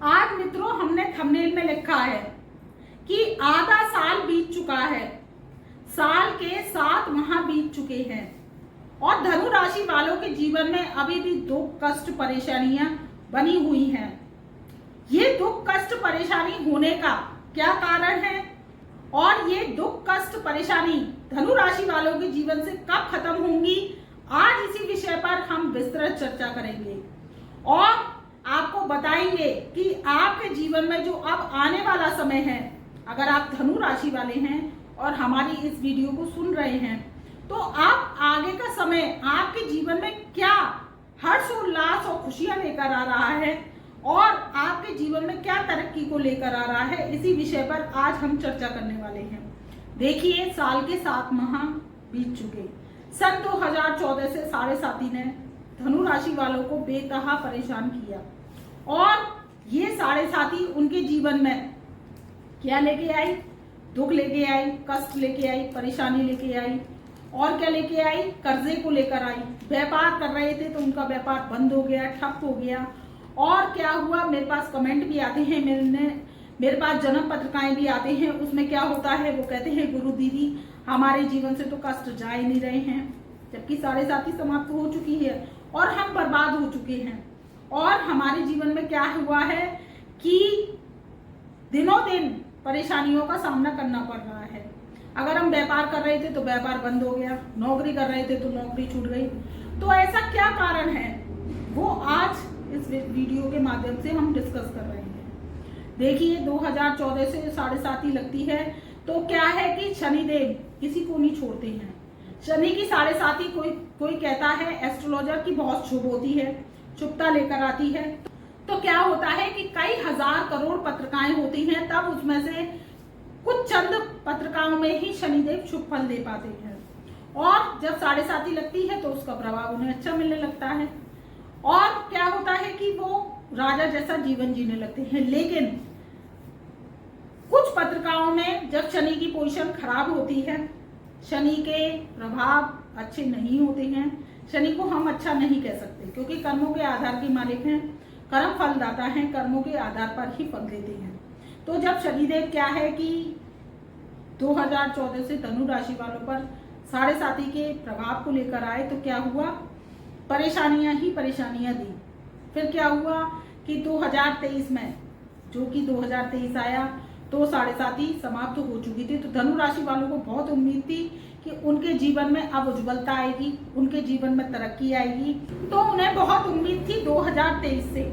आज मित्रों हमने थंबनेल में लिखा है कि आधा साल बीत चुका है, साल के 7 माह बीत चुके हैं और धनु राशि वालों के जीवन में अभी भी दुख कष्ट परेशानियां बनी हुई हैं। ये दुख कष्ट परेशानी होने का क्या कारण है और ये दुख कष्ट परेशानी धनु राशि वालों के जीवन से कब खत्म होंगी, आज इसी विषय पर हम विस्तृत चर्चा करेंगे और आपको बताएंगे कि आपके जीवन में जो अब आने वाला समय है, अगर आप धनु राशि वाले हैं और हमारी इस वीडियो को सुन रहे हैं तो आप आगे का समय आपके जीवन में क्या हर्ष उल्लास और खुशियां लेकर आ रहा है और आपके जीवन में क्या तरक्की को लेकर आ रहा है, इसी विषय पर आज हम चर्चा करने वाले हैं। देखिए, साल के 7 माह बीत चुके। सन 2014 से साढ़े साथी ने धनु राशि वालों को बेतहा परेशान किया और ये साढ़े साथी उनके जीवन में क्या लेके आई? दुख लेके आई, कष्ट लेके आई, परेशानी लेके आई और क्या लेके आई? कर्जे को लेकर आई। व्यापार कर रहे थे तो उनका व्यापार बंद हो गया, ठप हो गया। और क्या हुआ, मेरे पास कमेंट भी आते हैं, मेरे पास जन्म पत्रिकाएं भी आते हैं, उसमें क्या होता है, वो कहते हैं गुरु दीदी हमारे जीवन से तो कष्ट जा ही नहीं रहे हैं, जबकि साढ़े साथी समाप्त हो चुकी है और हम बर्बाद हो चुके हैं। और हमारे जीवन में क्या हुआ है कि दिनों दिन परेशानियों का सामना करना पड़ रहा है। अगर हम व्यापार कर रहे थे तो व्यापार बंद हो गया, नौकरी कर रहे थे तो नौकरी छूट गई। तो ऐसा क्या कारण है, वो आज इस वीडियो के माध्यम से हम डिस्कस कर रहे हैं। देखिए, 2014 से साढ़े साथी लगती है तो क्या है कि शनिदेव किसी को नहीं छोड़ते हैं। शनि की साढ़े साथी कोई कहता है एस्ट्रोलॉजर की बहुत शुभ होती है, शुभता लेकर आती है। तो क्या होता है कि कई हजार करोड़ पत्रिकाएं होती हैं, तब उसमें से कुछ चंद पत्रिकाओं में ही शनिदेव शुभ फल दे पाते हैं और जब साढ़े साथी लगती है तो उसका प्रभाव उन्हें अच्छा मिलने लगता है और क्या होता है कि वो राजा जैसा जीवन जीने लगते हैं। लेकिन कुछ पत्रिकाओं में जब शनि की पोजीशन खराब होती है, शनि के प्रभाव अच्छे नहीं होते हैं, शनि को हम अच्छा नहीं कह सकते क्योंकि कर्मों के आधार के मालिक हैं, कर्म फलदाता हैं, कर्मों के आधार पर ही फल देते हैं। तो जब शनिदेव क्या है कि 2014 से धनु राशि वालों पर साढ़े साथी के प्रभाव को लेकर आए तो क्या हुआ, परेशानियां ही परेशानियां दी। फिर क्या हुआ कि 2023 में, जो कि 2023 आया तो साढ़े साथी समाप्त हो चुकी थी। तो धनु राशि वालों को बहुत उम्मीद थी कि उनके जीवन में अब उज्ज्वलता आएगी, उनके जीवन में तरक्की आएगी। तो उन्हें बहुत उम्मीद थी 2023 से,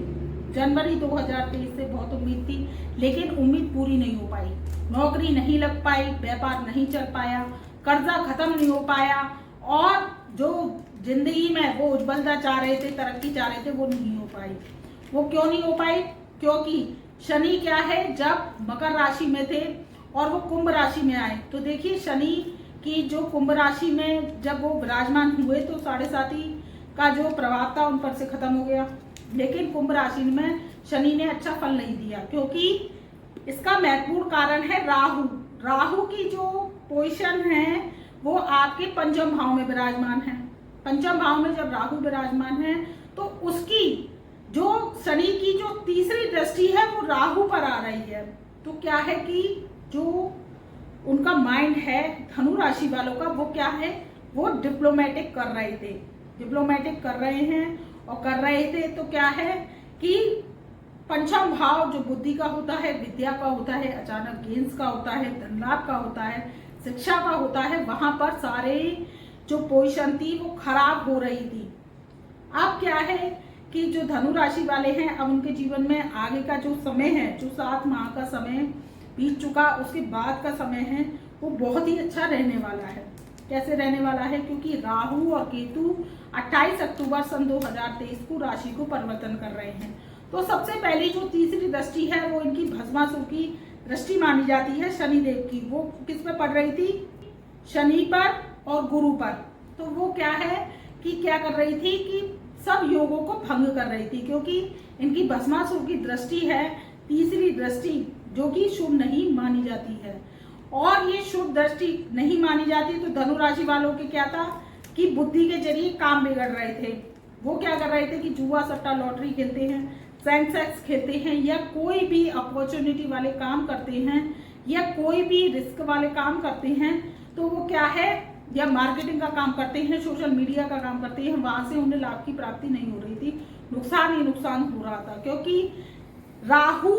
जनवरी 2023 से बहुत उम्मीद थी, लेकिन उम्मीद पूरी नहीं हो पाई। नौकरी नहीं लग पाई, व्यापार नहीं चल पाया, कर्जा खत्म नहीं हो पाया और जो जिंदगी में वो उज्ज्वलता चाह रहे थे, तरक्की चाह रहे थे, वो नहीं हो पाई। वो क्यों नहीं हो पाई? क्योंकि शनि क्या है, जब मकर राशि में थे और वो कुंभ राशि में आए तो देखिए, शनि की जो कुंभ राशि में जब वो विराजमान हुए तो साढ़े साथी का जो प्रभाव था उन पर से खत्म हो गया। लेकिन कुंभ राशि में शनि ने अच्छा फल नहीं दिया क्योंकि इसका महत्वपूर्ण कारण है राहु। राहु की जो पोजीशन है वो आपके पंचम भाव में विराजमान है। पंचम भाव में जब राहु विराजमान है तो उसकी जो शनि की जो तीसरी दृष्टि है वो राहु पर आ रही है। तो क्या है कि जो उनका माइंड है धनु राशि वालों का, वो क्या है, वो डिप्लोमेटिक कर रहे थे, डिप्लोमेटिक कर रहे हैं और कर रहे थे। तो क्या है कि पंचम भाव जो बुद्धि का होता है, विद्या का होता है, अचानक गेंस का होता है, धन लाभ का होता है, शिक्षा का होता है, वहां पर सारे जो पोजीशन थी वो खराब हो रही थी। अब क्या है कि जो धनु राशि वाले हैं, अब उनके जीवन में आगे का जो समय है, जो 7 माह का समय बीत चुका, उसके बाद का समय है वो बहुत ही अच्छा रहने वाला है। कैसे रहने वाला है? क्योंकि राहु और केतु 28 अक्टूबर सन 2023 को राशि को परिवर्तन कर रहे हैं। तो सबसे पहली जो तीसरी दृष्टि है वो इनकी भस्मासुर की दृष्टि मानी जाती है शनिदेव की। वो किस पे पड़ रही थी? शनि पर और गुरु पर। तो वो क्या है कि क्या कर रही थी कि सब योगों को भंग कर रही थी क्योंकि इनकी भस्मासुर की दृष्टि है, तीसरी दृष्टि, जो कि शुभ नहीं मानी जाती है। और ये शुभ दृष्टि नहीं मानी जाती तो धनु राशि वालों के क्या था कि बुद्धि के जरिए काम बिगड़ रहे थे। वो क्या कर रहे थे कि जुआ सट्टा लॉटरी खेलते हैं, सेंसेक्स खेलते हैं या कोई भी अपॉर्चुनिटी वाले काम करते हैं या कोई भी रिस्क वाले काम करते हैं, तो वो क्या है, या मार्केटिंग का काम करते हैं, सोशल मीडिया का काम करते हैं, वहां से उन्हें लाभ की प्राप्ति नहीं हो रही थी, नुकसान ही नुकसान हो रहा था। क्योंकि राहु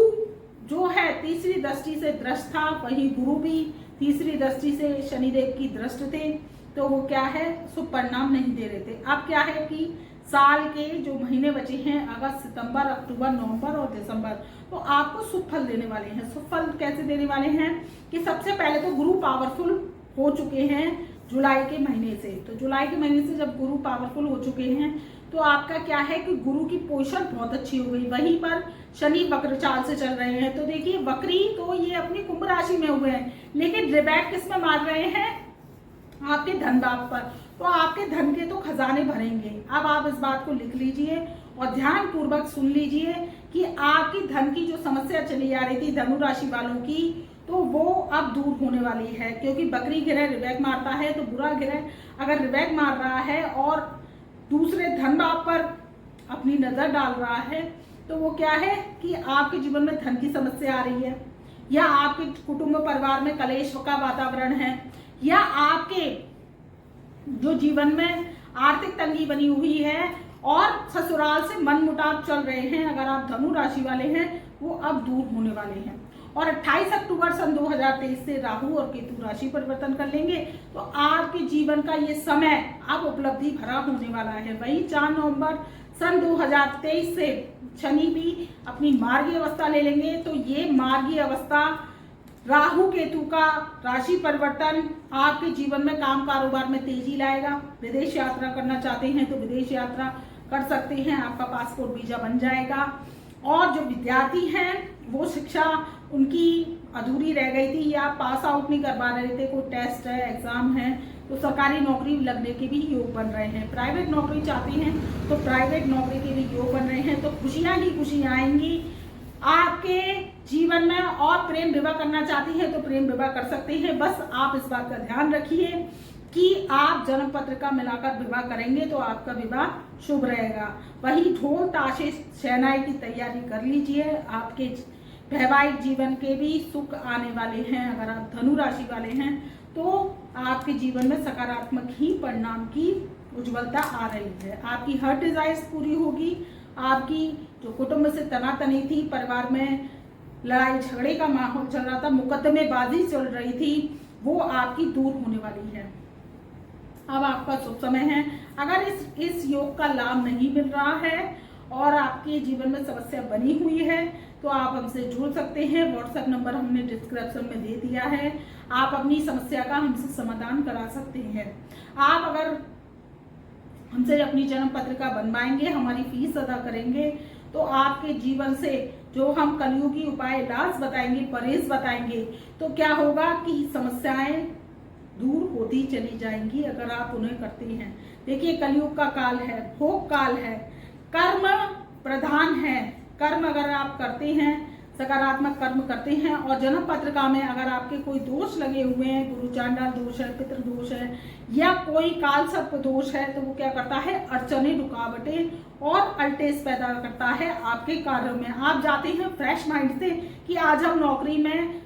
जो है तीसरी दृष्टि से दृष्ट था, वही गुरु भी तीसरी दृष्टि से शनिदेव की दृष्ट थे, तो वो क्या है, शुभ परिणाम नहीं दे रहे थे। अब क्या है कि साल के जो महीने बचे हैं, अगस्त, सितंबर, अक्टूबर, नवंबर और दिसंबर, तो आपको शुभ फल देने वाले हैं। शुभ फल कैसे देने वाले हैं कि सबसे पहले तो गुरु पावरफुल हो चुके हैं जुलाई के महीने से। तो जुलाई के महीने से जब गुरु पावरफुल हो चुके हैं तो आपका क्या है कि गुरु की पोजीशन बहुत अच्छी हो गई। वहीं पर शनि वक्र चाल से चल रहे हैं, तो देखिए वक्री तो ये अपनी कुंभ राशि में हुए हैं, लेकिन रिबैक किस में मार रहे हैं, आपके धन भाव पर। तो आपके धन के तो खजाने भरेंगे। अब आप इस बात को लिख लीजिए और ध्यान पूर्वक सुन लीजिए कि आपकी धन की जो समस्या चली आ रही थी धनु राशि वालों की, तो वो अब दूर होने वाली है। क्योंकि बकरी ग्रह रिबैक मारता है, तो बुरा ग्रह अगर रिबैक मार रहा है और दूसरे धन भाव पर अपनी नजर डाल रहा है, तो वो क्या है कि आपके जीवन में धन की समस्या आ रही है, या आपके कुटुंब परिवार में कलेश का वातावरण है, या आपके जो जीवन में आर्थिक तंगी बनी हुई है और ससुराल से मनमुटाव चल रहे हैं, अगर आप धनु राशि वाले हैं, वो अब दूर होने वाले हैं। और 28 अक्टूबर सन 2023 से राहु और केतु राशि परिवर्तन कर लेंगे, तो आपके जीवन का ये समय अब उपलब्धि भरा होने वाला है। वही 4 नवंबर सन 2023 से शनि भी अपनी मार्गीय अवस्था ले लेंगे, तो ये मार्गीय अवस्था राहु केतु का राशि परिवर्तन आपके जीवन में काम कारोबार में तेजी लाएगा। विदेश यात्रा करना चाहते हैं तो विदेश यात्रा कर सकते हैं, आपका पासपोर्ट वीजा बन जाएगा। और जो विद्यार्थी हैं वो शिक्षा उनकी अधूरी रह गई थी या पास आउट नहीं कर पा रहे थे, कोई टेस्ट है, एग्जाम है, तो सरकारी नौकरी लगने के भी योग बन रहे हैं। प्राइवेट नौकरी चाहते हैं तो प्राइवेट नौकरी के भी योग बन रहे हैं। तो खुशियां ही खुशियां आएंगी आपके जीवन में। और प्रेम विवाह करना चाहती हैं तो प्रेम विवाह कर सकते हैं। बस आप इस बात का ध्यान रखिए कि आप जन्म पत्र का मिलाकर विवाह करेंगे तो आपका विवाह शुभ रहेगा। वही ढोल ताशे शहनाई की तैयारी कर लीजिए, आपके वैवाहिक जीवन के भी सुख आने वाले हैं। अगर आप धनु राशि वाले हैं तो आपके जीवन में सकारात्मक ही परिणाम की उज्ज्वलता आ रही है। आपकी हर डिजायर्स पूरी होगी। आपकी जो कुटुंब से तनातनी थी, परिवार में लड़ाई झगड़े का माहौल चल रहा था, मुकदमेबाजी चल रही थी, वो आपकी दूर होने वाली है। अब आपका शुभ समय है। अगर इस योग का लाभ नहीं मिल रहा है और आपके जीवन में समस्या बनी हुई है तो आप हमसे जुड़ सकते हैं। व्हाट्सएप नंबर हमने डिस्क्रिप्शन में दे दिया है। आप अपनी समस्या का हमसे समाधान करा सकते हैं। आप अगर हमसे अपनी जन्म पत्रिका बनवाएंगे, हमारी फीस अदा करेंगे, तो आपके जीवन से जो हम कलयुगी उपाय इलाज बताएंगे, परहेज बताएंगे, तो क्या होगा कि समस्याएं दूर होती चली जाएंगी अगर आप उन्हें करते हैं। देखिए कलयुग का काल है, भोग काल है, कर्म प्रधान है। कर्म अगर आप करते हैं, सकारात्मक कर्म करते हैं और जन्म पत्रिका में अगर आपके कोई दोष लगे हुए हैं, गुरु चांडाल दोष है, पितृ दोष है या कोई काल सर्प दोष है, तो वो क्या करता है, अड़चने, रुकावटें और अल्टेस पैदा करता है आपके कार्यों में। आप जाते हैं फ्रेश माइंड से कि आज हम नौकरी में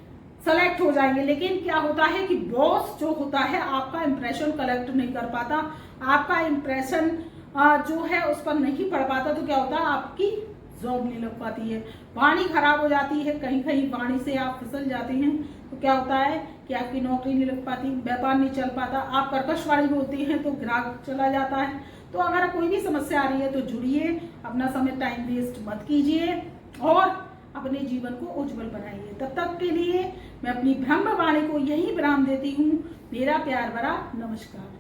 सेलेक्ट हो जाएंगे, लेकिन क्या होता है कि बॉस जो होता है आपका इंप्रेशन कलेक्ट नहीं कर पाता, आपका इंप्रेशन जो है उस पर नहीं पड़ पाता, तो क्या होता है, आपकी जॉब नहीं लग पाती है, वाणी खराब हो जाती है, कहीं कहीं वाणी से आप फिसल जाते हैं, तो क्या होता है कि आपकी नौकरी नहीं लग पाती, व्यापार नहीं चल पाता, आप कर्कश वाणी बोलते हैं तो ग्राहक चला जाता है। तो अगर कोई भी समस्या आ रही है तो जुड़िए, अपना समय टाइम वेस्ट मत कीजिए और अपने जीवन को उज्जवल बनाइए। तब तक के लिए मैं अपनी ब्रह्मवाणी को यही विराम देती हूँ। मेरा प्यार भरा नमस्कार।